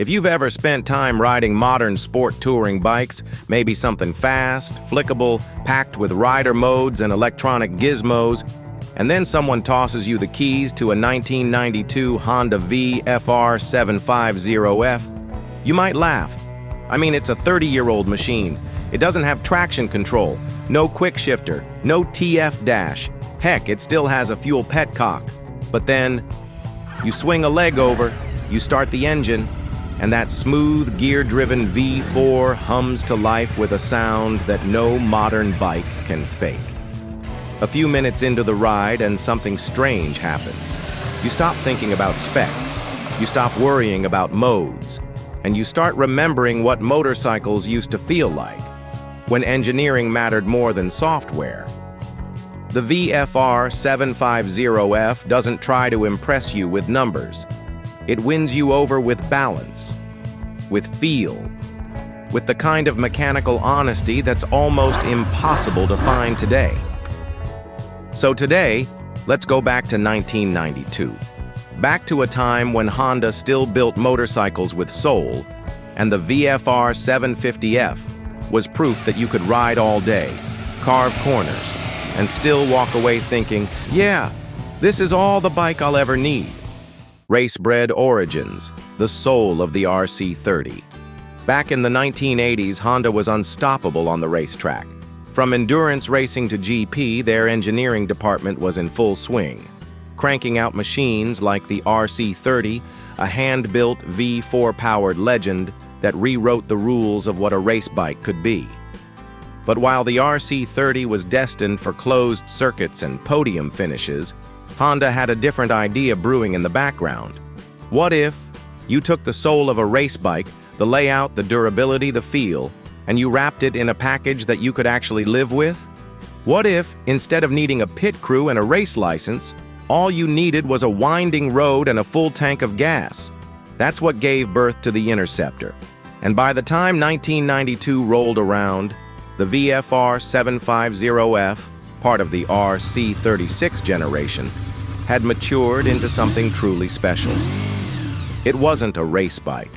If you've ever spent time riding modern sport touring bikes, maybe something fast, flickable, packed with rider modes and electronic gizmos, and then someone tosses you the keys to a 1992 Honda VFR750F, you might laugh. I mean, it's a 30-year-old machine. It doesn't have traction control, no quick shifter, no TF dash. Heck, it still has a fuel petcock. But then, you swing a leg over, you start the engine, and that smooth, gear-driven V4 hums to life with a sound that no modern bike can fake. A few minutes into the ride and something strange happens. You stop thinking about specs, you stop worrying about modes, and you start remembering what motorcycles used to feel like, when engineering mattered more than software. The VFR750F doesn't try to impress you with numbers. It wins you over with balance, with feel, with the kind of mechanical honesty that's almost impossible to find today. So today, let's go back to 1992. Back to a time when Honda still built motorcycles with soul, and the VFR750F was proof that you could ride all day, carve corners, and still walk away thinking, yeah, this is all the bike I'll ever need. Race-bred origins, the soul of the RC30. Back in the 1980s, Honda was unstoppable on the racetrack. From endurance racing to GP, their engineering department was in full swing, cranking out machines like the RC30, a hand-built V4-powered legend that rewrote the rules of what a race bike could be. But while the RC30 was destined for closed circuits and podium finishes, Honda had a different idea brewing in the background. What if you took the soul of a race bike, the layout, the durability, the feel, and you wrapped it in a package that you could actually live with? What if, instead of needing a pit crew and a race license, all you needed was a winding road and a full tank of gas? That's what gave birth to the Interceptor. And by the time 1992 rolled around, the VFR750F, part of the RC36 generation, had matured into something truly special. It wasn't a race bike,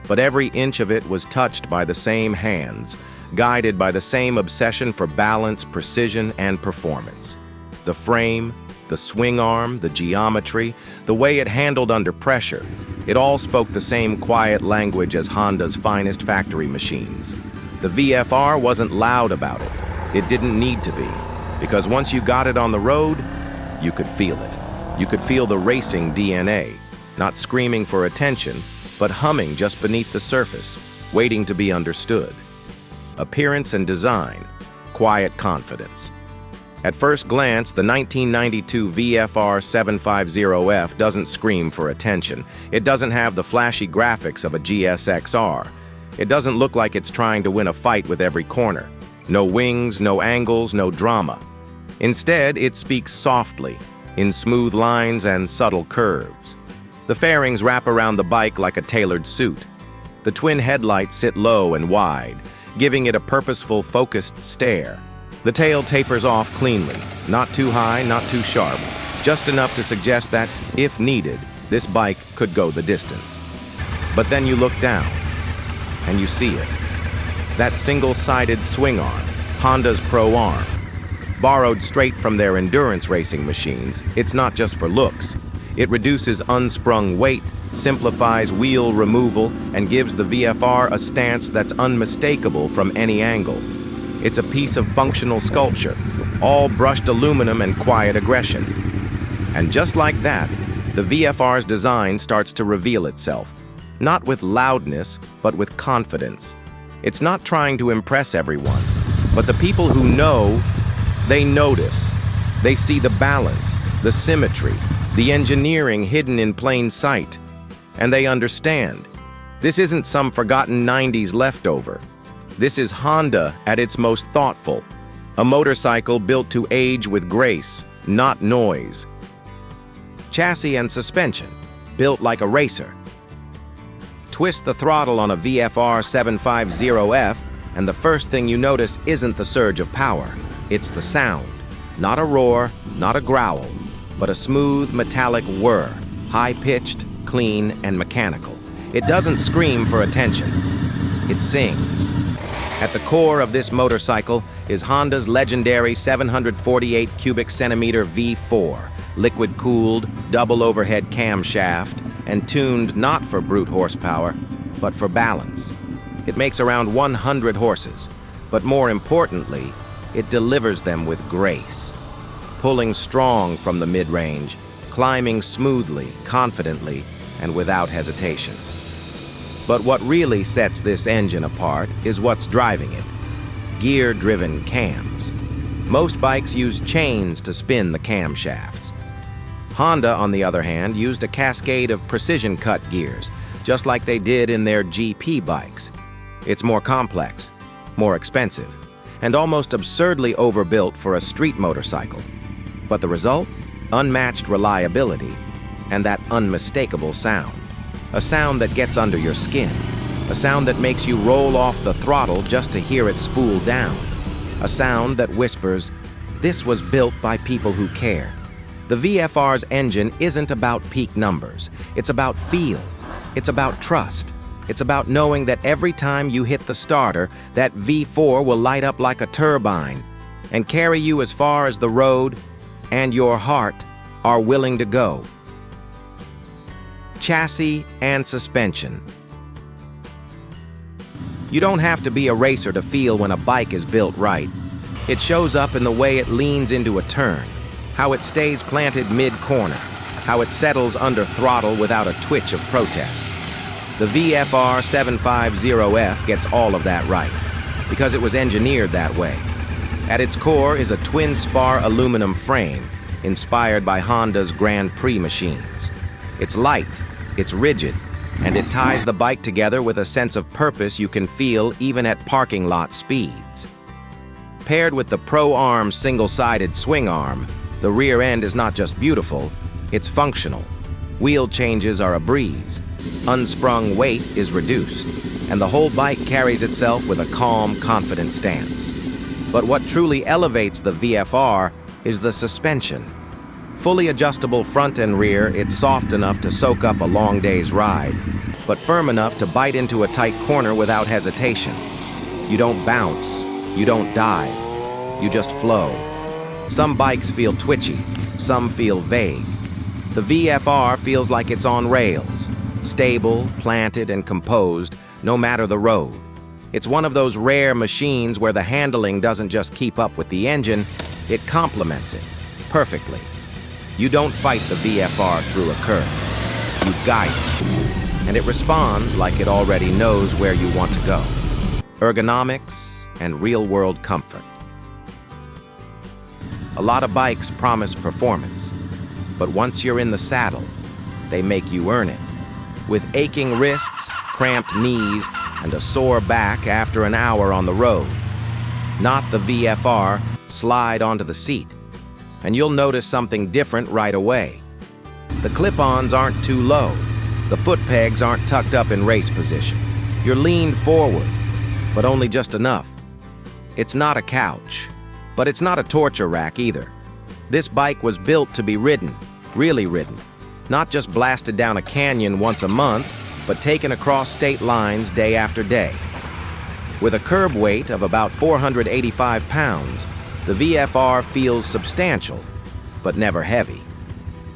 but every inch of it was touched by the same hands, guided by the same obsession for balance, precision, and performance. The frame, the swing arm, the geometry, the way it handled under pressure, it all spoke the same quiet language as Honda's finest factory machines. The VFR wasn't loud about it. It didn't need to be, because once you got it on the road, you could feel it. You could feel the racing DNA, not screaming for attention, but humming just beneath the surface, waiting to be understood. Appearance and design, quiet confidence. At first glance, the 1992 VFR750F doesn't scream for attention. It doesn't have the flashy graphics of a GSX-R. It doesn't look like it's trying to win a fight with every corner. No wings, no angles, no drama. Instead, it speaks softly, in smooth lines and subtle curves. The fairings wrap around the bike like a tailored suit. The twin headlights sit low and wide, giving it a purposeful, focused stare. The tail tapers off cleanly, not too high, not too sharp, just enough to suggest that, if needed, this bike could go the distance. But then you look down, and you see it. That single-sided swing arm, Honda's Pro Arm. Borrowed straight from their endurance racing machines, it's not just for looks. It reduces unsprung weight, simplifies wheel removal, and gives the VFR a stance that's unmistakable from any angle. It's a piece of functional sculpture, all brushed aluminum and quiet aggression. And just like that, the VFR's design starts to reveal itself, not with loudness, but with confidence. It's not trying to impress everyone, but the people who know, they notice. They see the balance, the symmetry, the engineering hidden in plain sight. And they understand. This isn't some forgotten 90s leftover. This is Honda at its most thoughtful. A motorcycle built to age with grace, not noise. Chassis and suspension, built like a racer. Twist the throttle on a VFR750F, and the first thing you notice isn't the surge of power. It's the sound. Not a roar, not a growl, but a smooth, metallic whir, high-pitched, clean, and mechanical. It doesn't scream for attention. It sings. At the core of this motorcycle is Honda's legendary 748 cubic centimeter V4, liquid-cooled, double overhead camshaft, and tuned not for brute horsepower, but for balance. It makes around 100 horses, but more importantly, it delivers them with grace. Pulling strong from the mid-range, climbing smoothly, confidently, and without hesitation. But what really sets this engine apart is what's driving it: gear-driven cams. Most bikes use chains to spin the camshafts. Honda, on the other hand, used a cascade of precision-cut gears, just like they did in their GP bikes. It's more complex, more expensive, and almost absurdly overbuilt for a street motorcycle. But the result? Unmatched reliability and that unmistakable sound. A sound that gets under your skin. A sound that makes you roll off the throttle just to hear it spool down. A sound that whispers, "This was built by people who care." The VFR's engine isn't about peak numbers. It's about feel. It's about trust. It's about knowing that every time you hit the starter, that V4 will light up like a turbine and carry you as far as the road and your heart are willing to go. Chassis and suspension. You don't have to be a racer to feel when a bike is built right. It shows up in the way it leans into a turn, how it stays planted mid-corner, how it settles under throttle without a twitch of protest. The VFR750F gets all of that right, because it was engineered that way. At its core is a twin-spar aluminum frame, inspired by Honda's Grand Prix machines. It's light, it's rigid, and it ties the bike together with a sense of purpose you can feel even at parking lot speeds. Paired with the Pro Arm single-sided swing arm, the rear end is not just beautiful, it's functional. Wheel changes are a breeze. Unsprung weight is reduced, and the whole bike carries itself with a calm, confident stance. But what truly elevates the VFR is the suspension. Fully adjustable front and rear, it's soft enough to soak up a long day's ride, but firm enough to bite into a tight corner without hesitation. You don't bounce, you don't dive, you just flow. Some bikes feel twitchy, some feel vague. The VFR feels like it's on rails, stable, planted, and composed, no matter the road. It's one of those rare machines where the handling doesn't just keep up with the engine, it complements it perfectly. You don't fight the VFR through a curve. You guide it, and it responds like it already knows where you want to go. Ergonomics and real-world comfort. A lot of bikes promise performance, but once you're in the saddle, they make you earn it. With aching wrists, cramped knees, and a sore back after an hour on the road. Not the VFR, slide onto the seat, and you'll notice something different right away. The clip-ons aren't too low. The foot pegs aren't tucked up in race position. You're leaned forward, but only just enough. It's not a couch, but it's not a torture rack either. This bike was built to be ridden, really ridden. Not just blasted down a canyon once a month, but taken across state lines day after day. With a curb weight of about 485 pounds, the VFR feels substantial, but never heavy.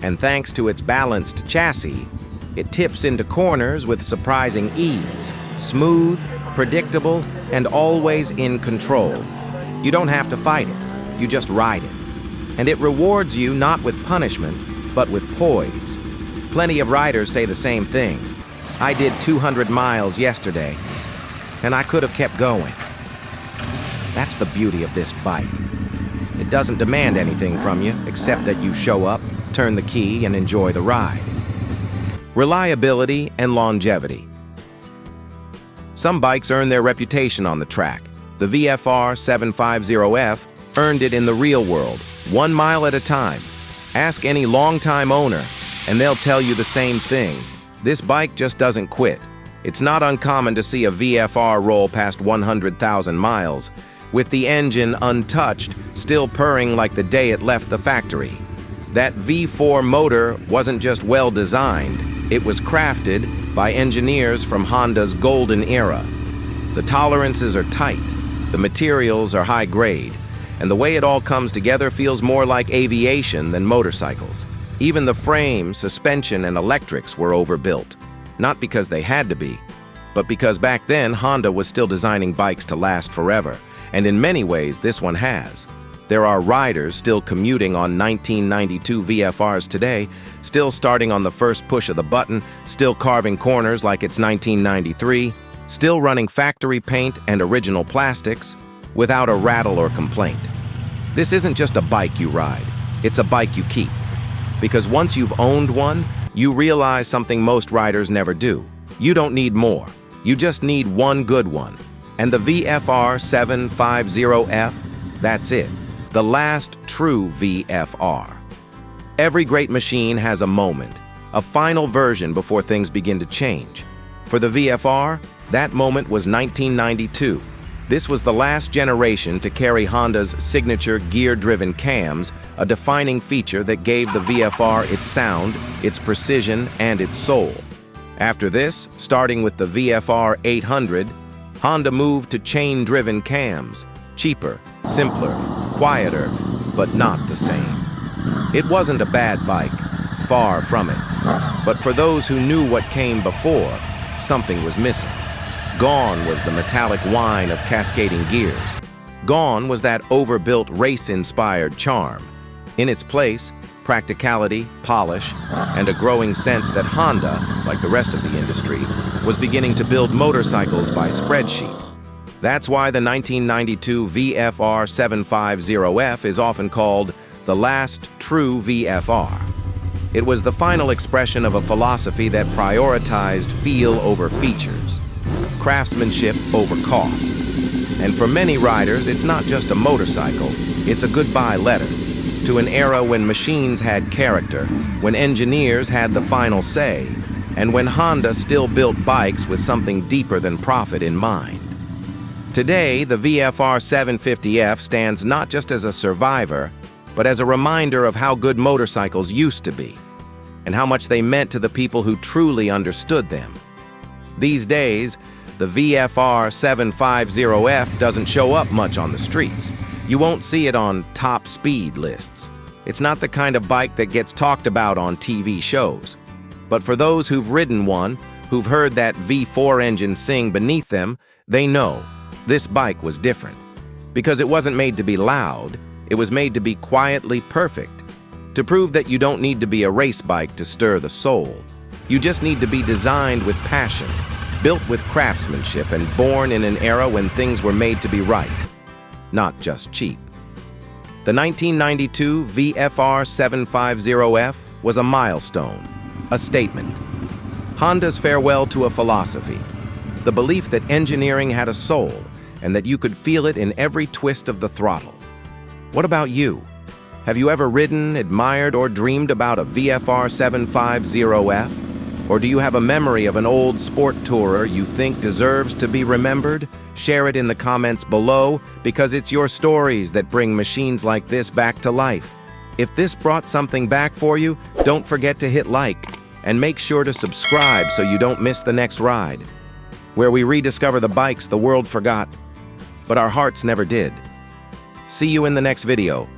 And thanks to its balanced chassis, it tips into corners with surprising ease, smooth, predictable, and always in control. You don't have to fight it, you just ride it. And it rewards you not with punishment, but with poise. Plenty of riders say the same thing. I did 200 miles yesterday, and I could have kept going. That's the beauty of this bike. It doesn't demand anything from you, except that you show up, turn the key, and enjoy the ride. Reliability and longevity. Some bikes earn their reputation on the track. The VFR750F earned it in the real world, 1 mile at a time. Ask any longtime owner, and they'll tell you the same thing. This bike just doesn't quit. It's not uncommon to see a VFR roll past 100,000 miles, with the engine untouched, still purring like the day it left the factory. That V4 motor wasn't just well designed, it was crafted by engineers from Honda's golden era. The tolerances are tight, the materials are high grade, and the way it all comes together feels more like aviation than motorcycles. Even the frame, suspension, and electrics were overbuilt, not because they had to be, but because back then Honda was still designing bikes to last forever, and in many ways this one has. There are riders still commuting on 1992 VFRs today, still starting on the first push of the button, still carving corners like it's 1993, still running factory paint and original plastics, without a rattle or complaint. This isn't just a bike you ride, it's a bike you keep. Because once you've owned one, you realize something most riders never do. You don't need more, you just need one good one. And the VFR750F, that's it. The last true VFR. Every great machine has a moment, a final version before things begin to change. For the VFR, that moment was 1992. This was the last generation to carry Honda's signature gear-driven cams, a defining feature that gave the VFR its sound, its precision, and its soul. After this, starting with the VFR 800, Honda moved to chain-driven cams, cheaper, simpler, quieter, but not the same. It wasn't a bad bike, far from it. But for those who knew what came before, something was missing. Gone was the metallic whine of cascading gears. Gone was that overbuilt race-inspired charm. In its place, practicality, polish, and a growing sense that Honda, like the rest of the industry, was beginning to build motorcycles by spreadsheet. That's why the 1992 VFR750F is often called the last true VFR. It was the final expression of a philosophy that prioritized feel over features, craftsmanship over cost. And for many riders, it's not just a motorcycle, it's a goodbye letter to an era when machines had character, when engineers had the final say, and when Honda still built bikes with something deeper than profit in mind. Today, the VFR750F stands not just as a survivor, but as a reminder of how good motorcycles used to be, and how much they meant to the people who truly understood them. These days, the VFR750F doesn't show up much on the streets. You won't see it on top speed lists. It's not the kind of bike that gets talked about on TV shows. But for those who've ridden one, who've heard that V4 engine sing beneath them, they know this bike was different. Because it wasn't made to be loud, it was made to be quietly perfect. To prove that you don't need to be a race bike to stir the soul. You just need to be designed with passion, built with craftsmanship, and born in an era when things were made to be right, not just cheap. The 1992 VFR750F was a milestone, a statement. Honda's farewell to a philosophy, the belief that engineering had a soul and that you could feel it in every twist of the throttle. What about you? Have you ever ridden, admired, or dreamed about a VFR750F? Or do you have a memory of an old sport tourer you think deserves to be remembered? Share it in the comments below, because it's your stories that bring machines like this back to life. If this brought something back for you, don't forget to hit like, and make sure to subscribe so you don't miss the next ride, where we rediscover the bikes the world forgot, but our hearts never did. See you in the next video.